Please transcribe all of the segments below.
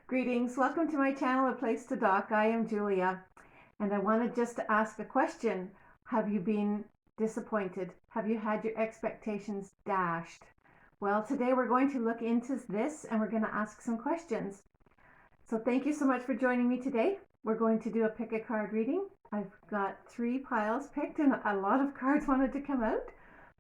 Greetings, welcome to my channel, A Place to Dock. I am Julia, and I wanted just to ask a question. Have you been disappointed? Have you had your expectations dashed? Well, today we're going to look into this and we're going to ask some questions. So thank you so much for joining me today. We're going to do a pick a card reading. I've got 3 piles picked and a lot of cards wanted to come out,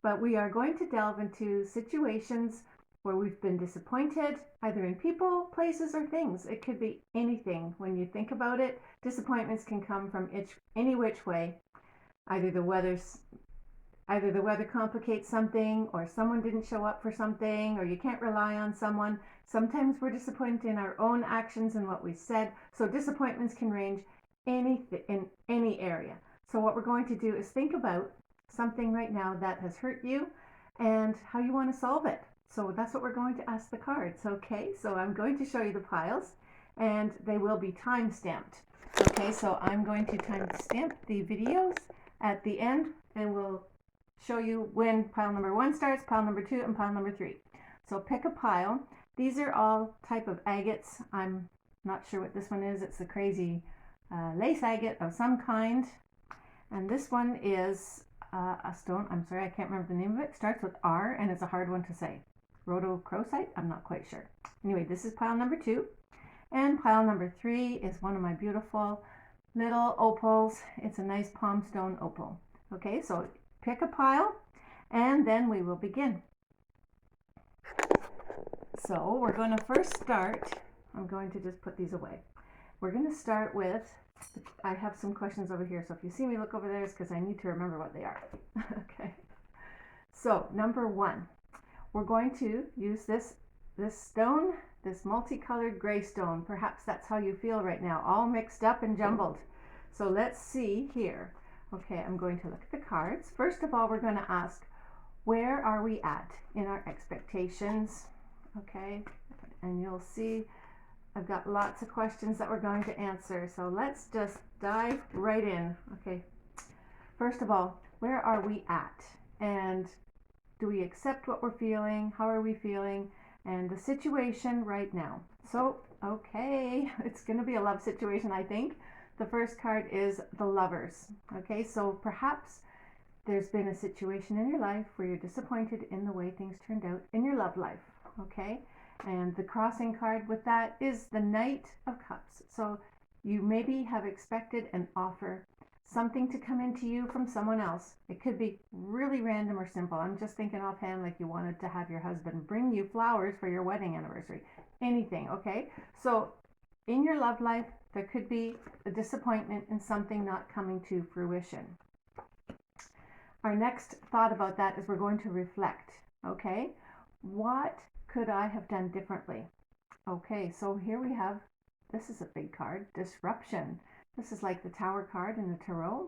but we are going to delve into situations where we've been disappointed, either in people, places, or things. It could be anything. When you think about it, disappointments can come from any which way. Either the weather complicates something, or someone didn't show up for something, or you can't rely on someone. Sometimes we're disappointed in our own actions and what we said. So disappointments can range in any area. So what we're going to do is think about something right now that has hurt you and how you want to solve it. So that's what we're going to ask the cards. Okay, so I'm going to show you the piles and they will be time stamped. Okay, so I'm going to time stamp the videos at the end and we'll show you when pile number 1 starts, pile number 2, and pile number 3. So pick a pile. These are all type of agates. I'm not sure what this one is. It's a crazy lace agate of some kind. And this one is a stone. I'm sorry, I can't remember the name of it. Starts with R and it's a hard one to say. Rhodonite? I'm not quite sure. Anyway, this is pile number 2. And pile number 3 is one of my beautiful little opals. It's a nice palm stone opal. Okay, so pick a pile and then we will begin. So we're going to first start, I'm going to just put these away. We're going to start with, I have some questions over here, so if you see me look over there, it's because I need to remember what they are. Okay, so number 1, we're going to use this stone, this multicolored gray stone. Perhaps that's how you feel right now, all mixed up and jumbled. So let's see here. Okay, I'm going to look at the cards. First of all, we're going to ask, where are we at in our expectations? Okay, and you'll see I've got lots of questions that we're going to answer. So let's just dive right in. Okay, first of all, where are we at? And do we accept what we're feeling? How are we feeling? And the situation right now. So, okay, it's going to be a love situation, I think. The first card is the Lovers. Okay, so perhaps there's been a situation in your life where you're disappointed in the way things turned out in your love life. Okay, and the crossing card with that is the Knight of Cups. So you maybe have expected an offer, something to come into you from someone else. It could be really random or simple. I'm just thinking offhand, like you wanted to have your husband bring you flowers for your wedding anniversary. Anything, okay? So in your love life, there could be a disappointment in something not coming to fruition. Our next thought about that is we're going to reflect, okay? What could I have done differently? Okay, so here we have, this is a big card, disruption. This is like the Tower card in the Tarot.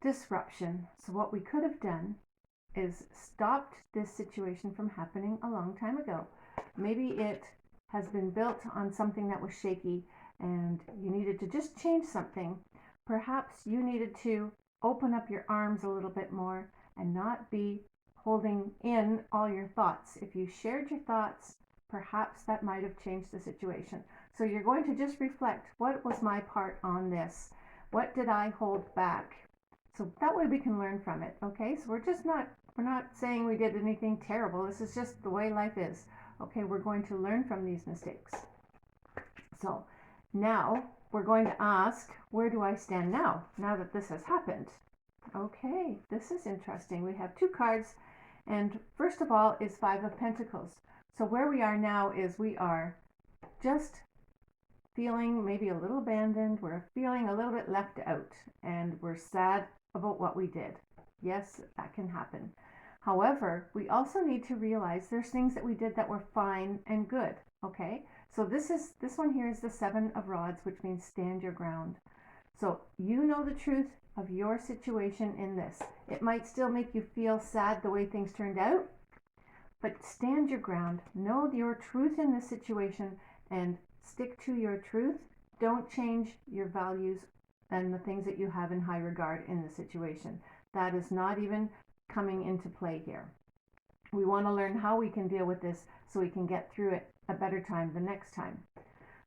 Disruption. So what we could have done is stopped this situation from happening a long time ago. Maybe it has been built on something that was shaky and you needed to just change something. Perhaps you needed to open up your arms a little bit more and not be holding in all your thoughts. If you shared your thoughts, perhaps that might have changed the situation. So you're going to just reflect, what was my part on this? What did I hold back? So that way we can learn from it, okay? So we're not saying we did anything terrible. This is just the way life is. Okay, we're going to learn from these mistakes. So now we're going to ask, where do I stand now that this has happened? Okay, this is interesting. We have 2 cards, and first of all is 5 of Pentacles. So where we are now is we are just feeling maybe a little abandoned. We're feeling a little bit left out, and we're sad about what we did. Yes, that can happen. However, we also need to realize there's things that we did that were fine and good. Okay, so this one here is the 7 of Rods, which means stand your ground. So you know the truth of your situation in this. It might still make you feel sad the way things turned out, but stand your ground. Know your truth in this situation and stick to your truth. Don't change your values and the things that you have in high regard in the situation. That is not even coming into play here. We want to learn how we can deal with this so we can get through it a better time the next time.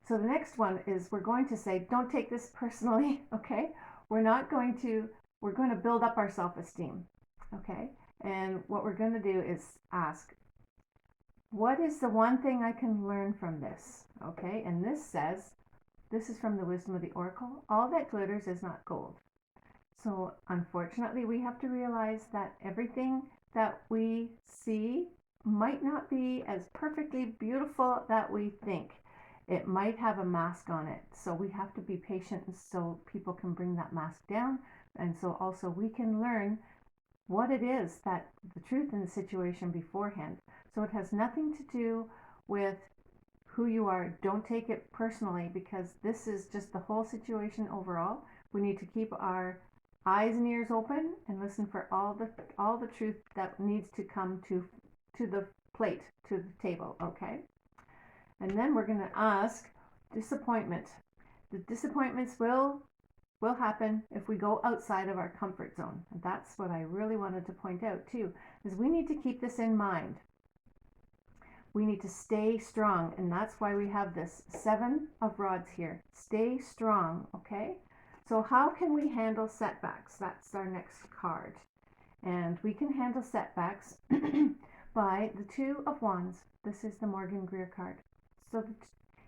So the next one is we're going to say, don't take this personally, okay? We're going to build up our self-esteem, okay? And what we're going to do is ask, what is the one thing I can learn from this, okay? And this says, this is from the Wisdom of the Oracle, all that glitters is not gold. So unfortunately, we have to realize that everything that we see might not be as perfectly beautiful that we think. It might have a mask on it. So we have to be patient so people can bring that mask down. And so also we can learn what it is, that the truth in the situation beforehand. So it has nothing to do with who you are. Don't take it personally, because this is just the whole situation overall. We need to keep our eyes and ears open and listen for all the truth that needs to come to the plate, to the table, okay? And then we're going to ask disappointment. The disappointments will happen if we go outside of our comfort zone. And that's what I really wanted to point out too, is we need to keep this in mind. We need to stay strong, and that's why we have this 7 of rods here. Stay strong, okay? So how can we handle setbacks? That's our next card. And we can handle setbacks by the 2 of Wands. This is the Morgan Greer card. So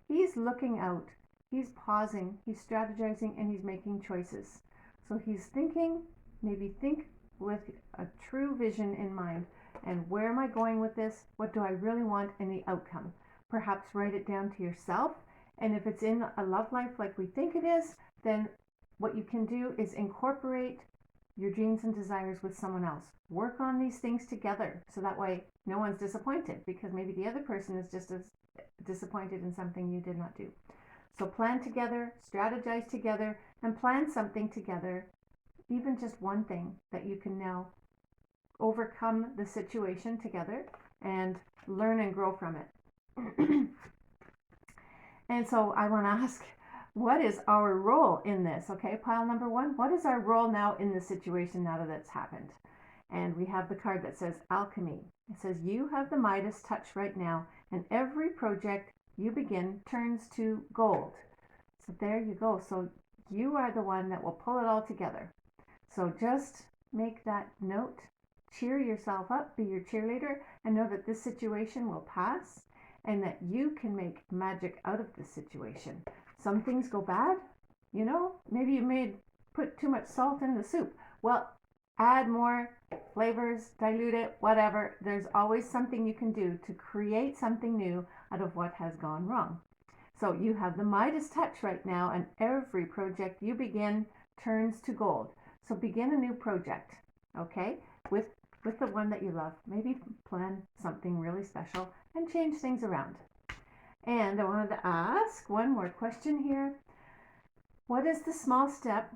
he's looking out, he's pausing, he's strategizing, and he's making choices. So he's thinking, maybe think with a true vision in mind. And where am I going with this? What do I really want in the outcome? Perhaps write it down to yourself. And if it's in a love life like we think it is, then what you can do is incorporate your dreams and desires with someone else. Work on these things together, so that way no one's disappointed, because maybe the other person is just as disappointed in something you did not do. So plan together, strategize together, and plan something together, even just one thing that you can now overcome the situation together and learn and grow from it. And so I want to ask, what is our role in this? Okay, pile number 1, what is our role now in the situation now that it's happened? And we have the card that says alchemy. It says you have the Midas touch right now, and every project you begin turns to gold. So there you go. So you are the one that will pull it all together. So just make that note, cheer yourself up, be your cheerleader, and know that this situation will pass and that you can make magic out of this situation. Some things go bad, you know, maybe you put too much salt in the soup. Well, add more flavors, dilute it, whatever. There's always something you can do to create something new out of what has gone wrong. So you have the Midas touch right now, and every project you begin turns to gold. So begin a new project, okay, with the one that you love. Maybe plan something really special and change things around. And I wanted to ask one more question here. What is the small step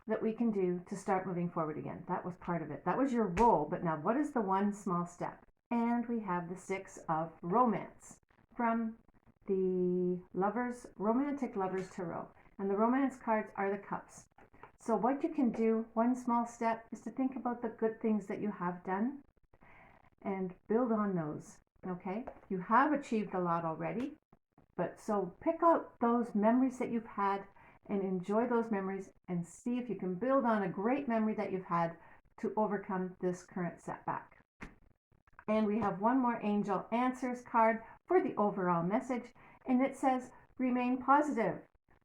that we can do to start moving forward again? That was part of it. That was your role. But now what is the one small step? And we have the 6 of Romance from the Romantic Lovers Tarot. And the romance cards are the cups. So what you can do, one small step, is to think about the good things that you have done and build on those, okay? You have achieved a lot already, but so pick out those memories that you've had and enjoy those memories and see if you can build on a great memory that you've had to overcome this current setback. And we have one more Angel Answers card for the overall message, and it says, remain positive.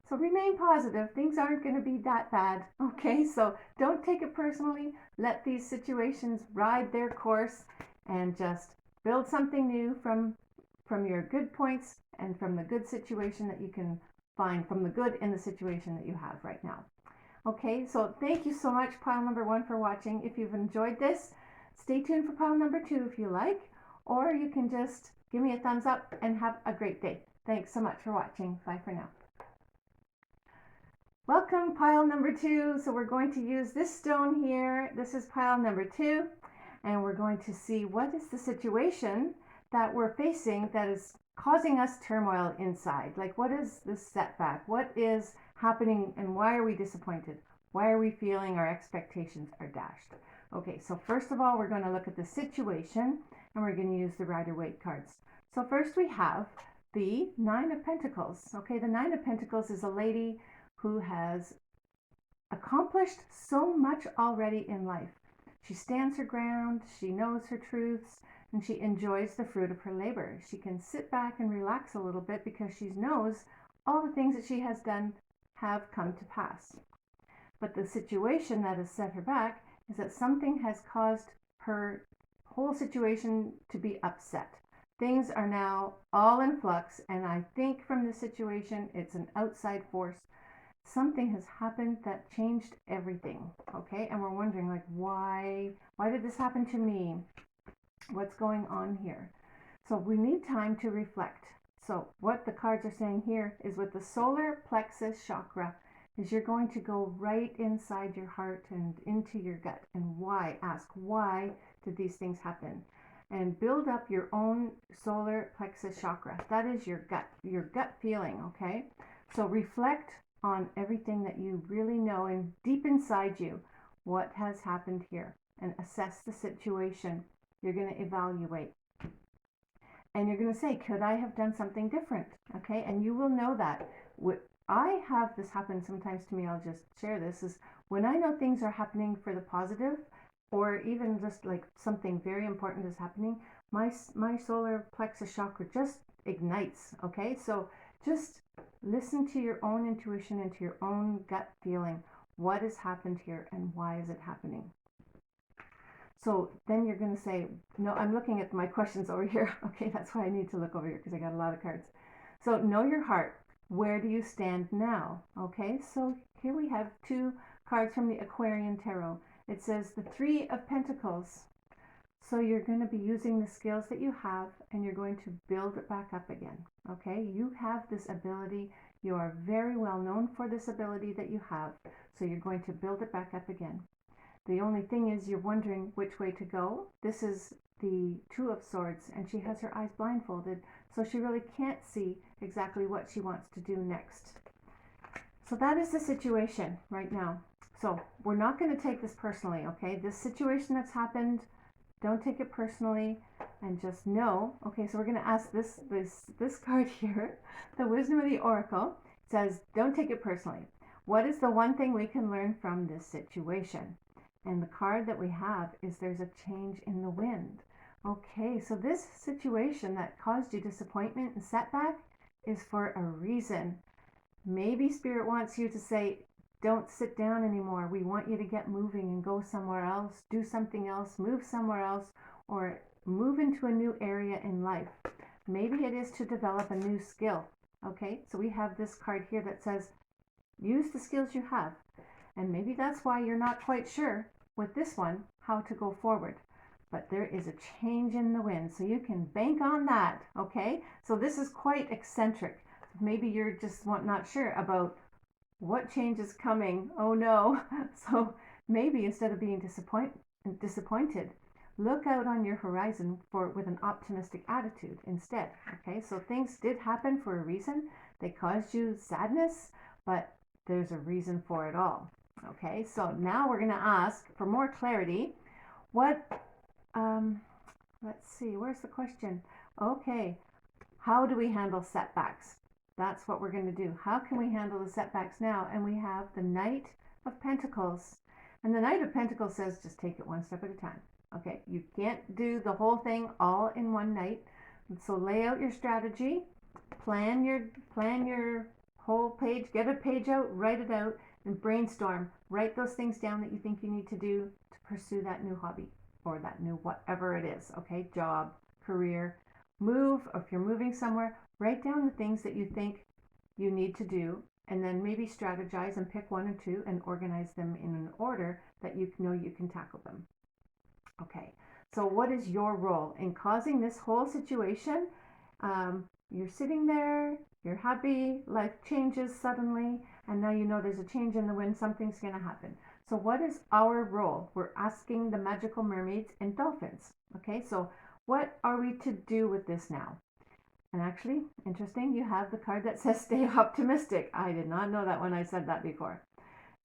So remain positive. Things aren't going to be that bad, okay? So don't take it personally. Let these situations ride their course and just build something new from your good points and from the good situation that you can find, from the good in the situation that you have right now. Okay, so thank you so much, pile number 1, for watching. If you've enjoyed this, stay tuned for pile number 2 if you like, or you can just give me a thumbs up and have a great day. Thanks so much for watching. Bye for now. Welcome, pile number 2. So we're going to use this stone here. This is pile number 2, and we're going to see what is the situation that we're facing that is causing us turmoil inside. Like, what is the setback? What is happening, and why are we disappointed? Why are we feeling our expectations are dashed? Okay, so first of all, we're going to look at the situation, and we're going to use the Rider-Waite cards. So first we have the Nine of Pentacles. Okay, the Nine of Pentacles is a lady who has accomplished so much already in life. She stands her ground, she knows her truths, and she enjoys the fruit of her labor. She can sit back and relax a little bit because she knows all the things that she has done have come to pass. But the situation that has set her back is that something has caused her whole situation to be upset. Things are now all in flux, and I think from this situation, it's an outside force. Something has happened that changed everything, okay? And we're wondering, like, why did this happen to me? What's going on here? So we need time to reflect. So what the cards are saying here is with the solar plexus chakra, is you're going to go right inside your heart and into your gut. And why? Ask, why did these things happen? And build up your own solar plexus chakra. That is your gut feeling, okay? So reflect on everything that you really know and deep inside you, what has happened here, and assess the situation. You're going to evaluate. And you're going to say, could I have done something different? Okay, and you will know that. I have this happen sometimes to me, I'll just share this, is when I know things are happening for the positive, or even just like something very important is happening, my solar plexus chakra just ignites, okay? So just listen to your own intuition and to your own gut feeling. What has happened here and why is it happening? So then you're going to say, no, I'm looking at my questions over here. Okay, that's why I need to look over here because I got a lot of cards. So know your heart. Where do you stand now? Okay, so here we have two cards from the Aquarian Tarot. It says the Three of Pentacles. So you're going to be using the skills that you have and you're going to build it back up again. Okay, you have this ability. You are very well known for this ability that you have. So you're going to build it back up again. The only thing is you're wondering which way to go. This is the Two of Swords and she has her eyes blindfolded. So she really can't see exactly what she wants to do next. So that is the situation right now. So we're not going to take this personally, okay? This situation that's happened, don't take it personally and just know. Okay, so we're going to ask this card here, the Wisdom of the Oracle. It says, don't take it personally. What is the one thing we can learn from this situation? And the card that we have is there's a change in the wind. Okay, so this situation that caused you disappointment and setback is for a reason. Maybe Spirit wants you to say, don't sit down anymore. We want you to get moving and go somewhere else, do something else, move somewhere else, or move into a new area in life. Maybe it is to develop a new skill. Okay, so we have this card here that says, use the skills you have. And maybe that's why you're not quite sure with this one how to go forward. But there is a change in the wind, so you can bank on that, okay? So this is quite eccentric. Maybe you're just not sure about what change is coming. Oh no. So maybe instead of being disappointed, look out on your horizon with an optimistic attitude instead, okay? So things did happen for a reason. They caused you sadness, but there's a reason for it all. Okay, so now we're going to ask for more clarity. Let's see, where's the question? Okay, how do we handle setbacks? That's what we're going to do. How can we handle the setbacks now? And we have the Knight of Pentacles. And the Knight of Pentacles says just take it one step at a time. Okay, you can't do the whole thing all in one night. So lay out your strategy, plan your whole page, get a page out, write it out, and brainstorm. Write those things down that you think you need to do to pursue that new hobby or that new whatever it is, okay? Job, career, move, or if you're moving somewhere, write down the things that you think you need to do and then maybe strategize and pick one or two and organize them in an order that you know you can tackle them. Okay, so what is your role in causing this whole situation? You're sitting there, you're happy, life changes suddenly, and now you know there's a change in the wind, something's going to happen. So what is our role? We're asking the magical mermaids and dolphins. Okay, so what are we to do with this now? And actually, interesting, you have the card that says stay optimistic. I did not know that when I said that before.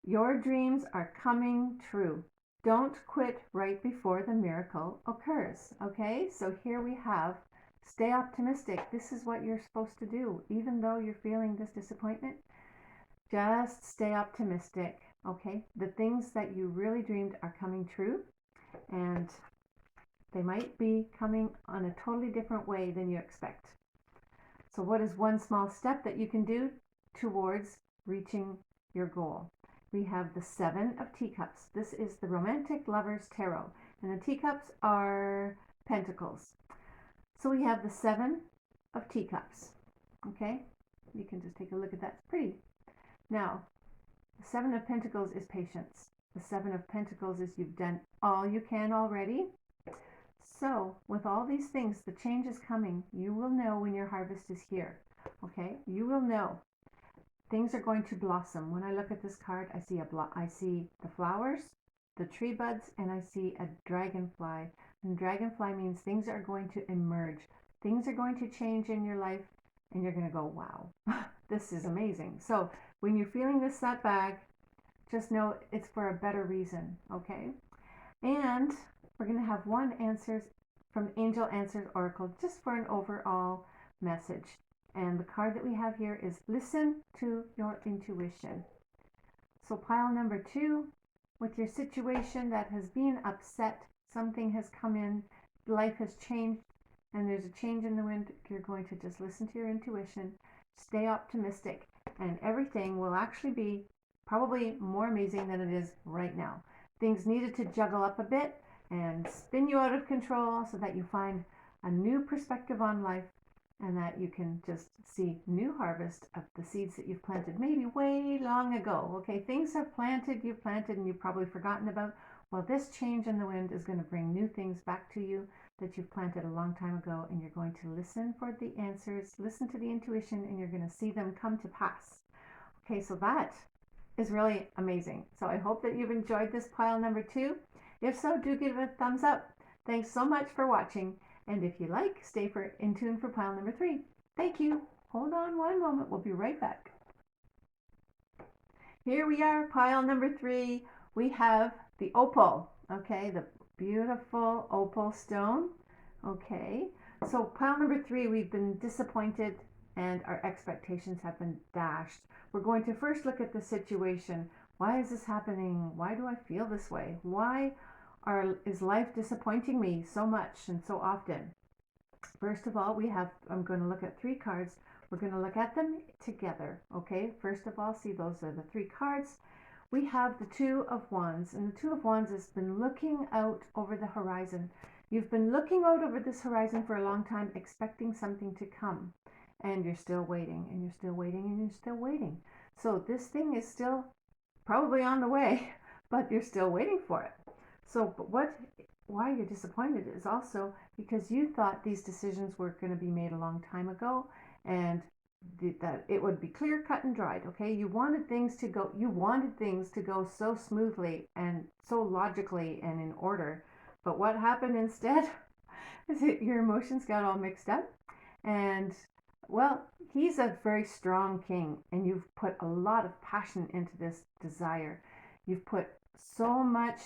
Your dreams are coming true. Don't quit right before the miracle occurs. Okay, so here we have Stay optimistic. This is what you're supposed to do. Even though you're feeling this disappointment, just stay optimistic, okay? The things that you really dreamed are coming true, and they might be coming on a totally different way than you expect. So what is one small step that you can do towards reaching your goal? We have the 7 of Teacups. This is the Romantic Lovers Tarot, and the teacups are pentacles. So we have the 7 of Teacups, okay? You can just take a look at that. It's pretty. Now, the 7 of Pentacles is patience. The 7 of Pentacles is you've done all you can already. So, with all these things, the change is coming. You will know when your harvest is here, okay? You will know. Things are going to blossom. When I look at this card, I see the flowers, the tree buds, and I see a dragonfly. And dragonfly means things are going to emerge. Things are going to change in your life, and you're going to go, wow, this is amazing. So when you're feeling this setback, just know it's for a better reason, okay? And we're going to have one answer from Angel Answers Oracle, just for an overall message. And the card that we have here is listen to your intuition. So pile number 2, with your situation that has been upset, something has come in, life has changed, and there's a change in the wind, you're going to just listen to your intuition, stay optimistic, and everything will actually be probably more amazing than it is right now. Things needed to juggle up a bit and spin you out of control so that you find a new perspective on life, and that you can just see new harvest of the seeds that you've planted maybe way long ago. Okay, things you've planted and you've probably forgotten about. Well, this change in the wind is going to bring new things back to you that you've planted a long time ago, and you're going to listen for the answers, listen to the intuition, and you're going to see them come to pass. Okay, so that is really amazing. So I hope that you've enjoyed this pile number 2. If so, do give it a thumbs up. Thanks so much for watching. And if you like, stay in tune for pile number 3. Thank you. Hold on one moment. We'll be right back. Here we are, pile number 3. We have the opal, okay, the beautiful opal stone. Okay, so pile number 3, we've been disappointed and our expectations have been dashed. We're going to first look at the situation. Why is this happening? Why do I feel this way? Why is life disappointing me so much and so often? First of all, I'm going to look at 3 cards. We're going to look at them together, okay? First of all, see, those are the 3 cards. We have the 2 of Wands, and the 2 of Wands has been looking out over the horizon. You've been looking out over this horizon for a long time, expecting something to come, and you're still waiting, and you're still waiting, and you're still waiting. So this thing is still probably on the way, but you're still waiting for it. So, why you're disappointed is also because you thought these decisions were going to be made a long time ago, and that it would be clear, cut, and dried. Okay, you wanted things to go so smoothly and so logically and in order. But what happened instead is that your emotions got all mixed up, and well, he's a very strong king, and you've put a lot of passion into this desire. You've put so much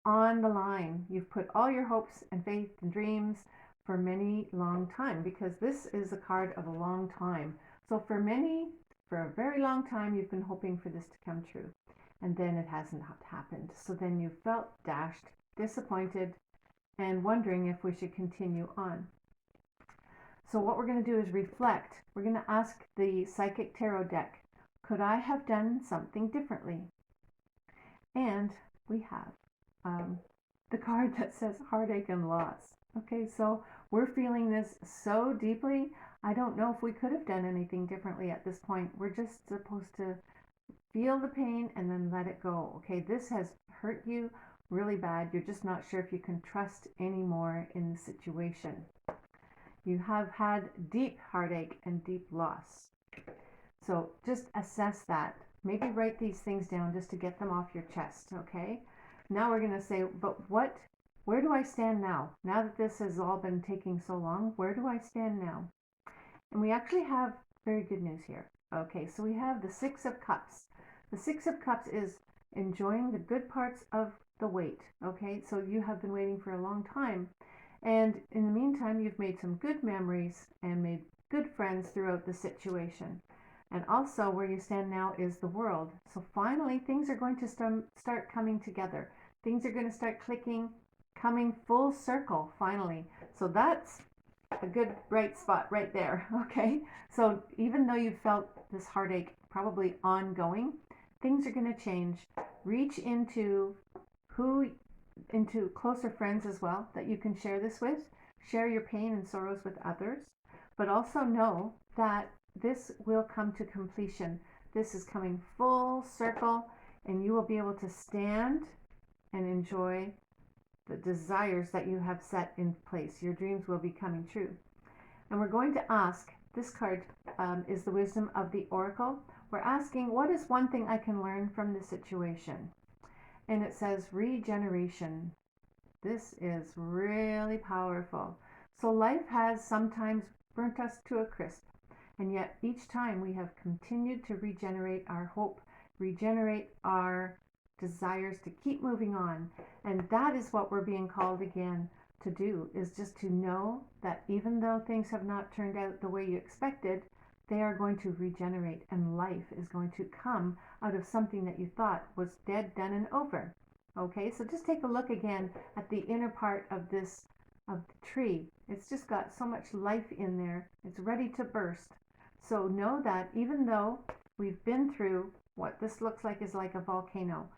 on the line. You've put all your hopes and faith and dreams for many long time, because this is a card of a long time. So for a very long time, you've been hoping for this to come true, and then it hasn't happened. So then you felt dashed, disappointed, and wondering if we should continue on. So what we're going to do is reflect. We're going to ask the Psychic Tarot deck, could I have done something differently? And we have the card that says heartache and loss. Okay, so we're feeling this so deeply. I don't know if we could have done anything differently at this point. We're just supposed to feel the pain and then let it go. Okay, this has hurt you really bad. You're just not sure if you can trust anymore in the situation. You have had deep heartache and deep loss. So just assess that. Maybe write these things down just to get them off your chest, okay? Now we're going to say, but where do I stand now? Now that this has all been taking so long, where do I stand now? And we actually have very good news here. Okay, so we have the 6 of Cups. The 6 of Cups is enjoying the good parts of the wait. Okay, so you have been waiting for a long time, And in the meantime, you've made some good memories and made good friends throughout the situation. And also, where you stand now is the world. So finally, things are going to start coming together. Things are going to start clicking, coming full circle finally. So that's a good bright spot right there. Okay. So even though you felt this heartache probably ongoing, things are going to change. Reach into closer friends as well that you can share this with. Share your pain and sorrows with others, but also know that this will come to completion. This is coming full circle, and you will be able to stand and enjoy the desires that you have set in place. Your dreams will be coming true. And we're going to ask, this card is the wisdom of the oracle. We're asking, what is one thing I can learn from this situation? And it says regeneration. This is really powerful. So life has sometimes burnt us to a crisp, and yet each time we have continued to regenerate our hope, regenerate our desires to keep moving on. And that is what we're being called again to do, is just to know that even though things have not turned out the way you expected, they are going to regenerate, and life is going to come out of something that you thought was dead, done, and over. Okay, so just take a look again at the inner part of the tree. It's just got so much life in there. It's ready to burst. So know that even though we've been through what this looks like is like a volcano,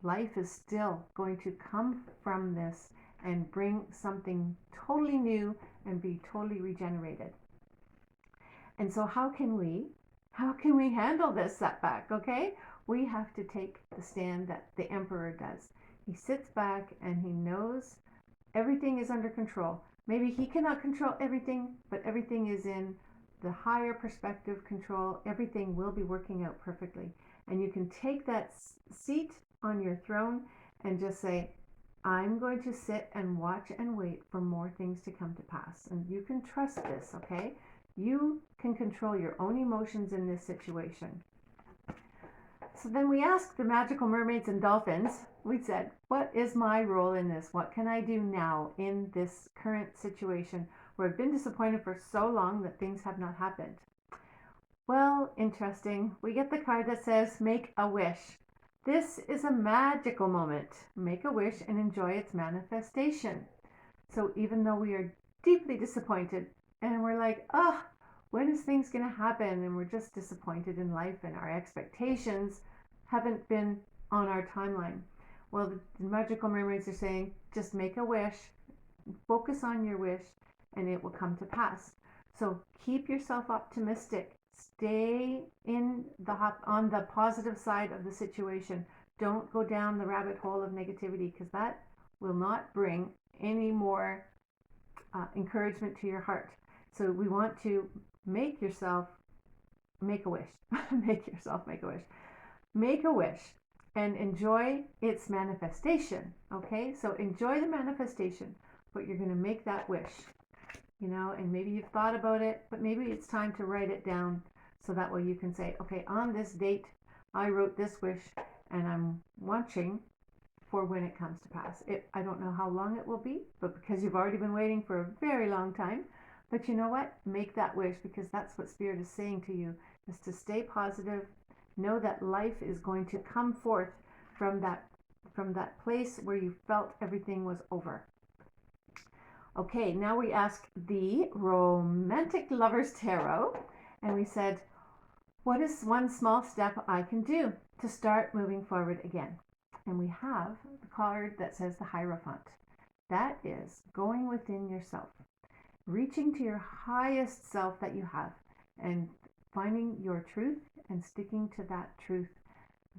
life is still going to come from this and bring something totally new and be totally regenerated. And so how can we handle this setback? Okay, we have to take the stand that the emperor does. He sits back and he knows everything is under control. Maybe he cannot control everything, but everything is in the higher perspective control. Everything will be working out perfectly. And you can take that seat on your throne and just say, I'm going to sit and watch and wait for more things to come to pass. And you can trust this, okay? You can control your own emotions in this situation. So then we asked the magical mermaids and dolphins, we said, what is my role in this? What can I do now in this current situation where I've been disappointed for so long that things have not happened? Well, interesting. We get the card that says, make a wish. This is a magical moment. Make a wish and enjoy its manifestation. So even though we are deeply disappointed and we're like, oh, when is things going to happen? And we're just disappointed in life and our expectations haven't been on our timeline. Well, the magical mermaids are saying, just make a wish, focus on your wish, and it will come to pass. So keep yourself optimistic. Stay on the positive side of the situation. Don't go down the rabbit hole of negativity, because that will not bring any more encouragement to your heart. So we want to make yourself make a wish. Make yourself make a wish. Make a wish and enjoy its manifestation. Okay, so enjoy the manifestation, but you're going to make that wish. And maybe you've thought about it, but maybe it's time to write it down so that way you can say, okay, on this date, I wrote this wish and I'm watching for when it comes to pass. I don't know how long it will be, but because you've already been waiting for a very long time, but you know what? Make that wish, because that's what Spirit is saying to you, is to stay positive. Know that life is going to come forth from that place where you felt everything was over. Okay, now we ask the Romantic Lovers Tarot, and we said, what is one small step I can do to start moving forward again? And we have the card that says the Hierophant. That is going within yourself, reaching to your highest self that you have, and finding your truth and sticking to that truth.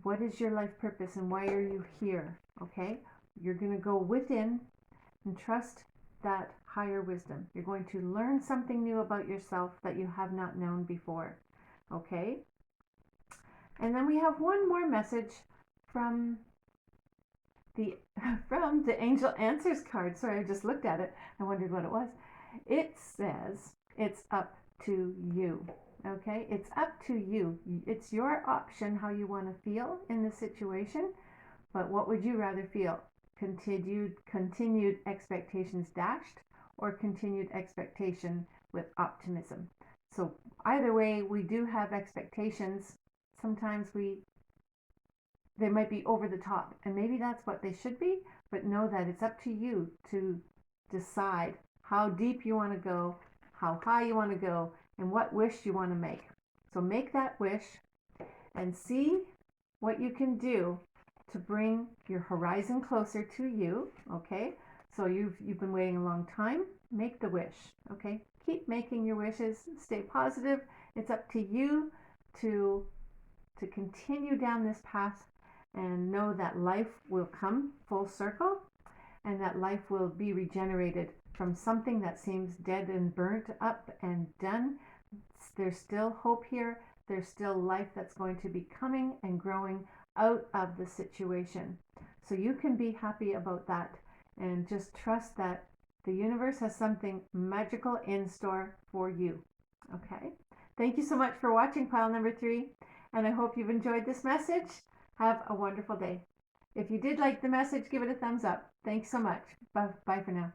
What is your life purpose and why are you here? Okay, you're going to go within and trust that higher wisdom. You're going to learn something new about yourself that you have not known before. Okay, and then we have one more message from the Angel Answers card. Sorry, I just looked at it. I wondered what it was. It says, it's up to you. Okay, it's up to you. It's your option how you want to feel in this situation. But what would you rather feel? continued expectations dashed, or continued expectation with optimism. So either way, we do have expectations. Sometimes they might be over the top, and maybe that's what they should be, but know that it's up to you to decide how deep you want to go, how high you want to go, and what wish you want to make. So make that wish and see what you can do to bring your horizon closer to you. Okay, so you've been waiting a long time. Make the wish. Okay, keep making your wishes. Stay positive. It's up to you to continue down this path, and know that life will come full circle, and that life will be regenerated from something that seems dead and burnt up and done. There's still hope here. There's still life that's going to be coming and growing out of the situation. So you can be happy about that, and just trust that the universe has something magical in store for you. Okay? Thank you so much for watching pile number 3, and I hope you've enjoyed this message. Have a wonderful day. If you did like the message, give it a thumbs up. Thanks so much. Bye for now.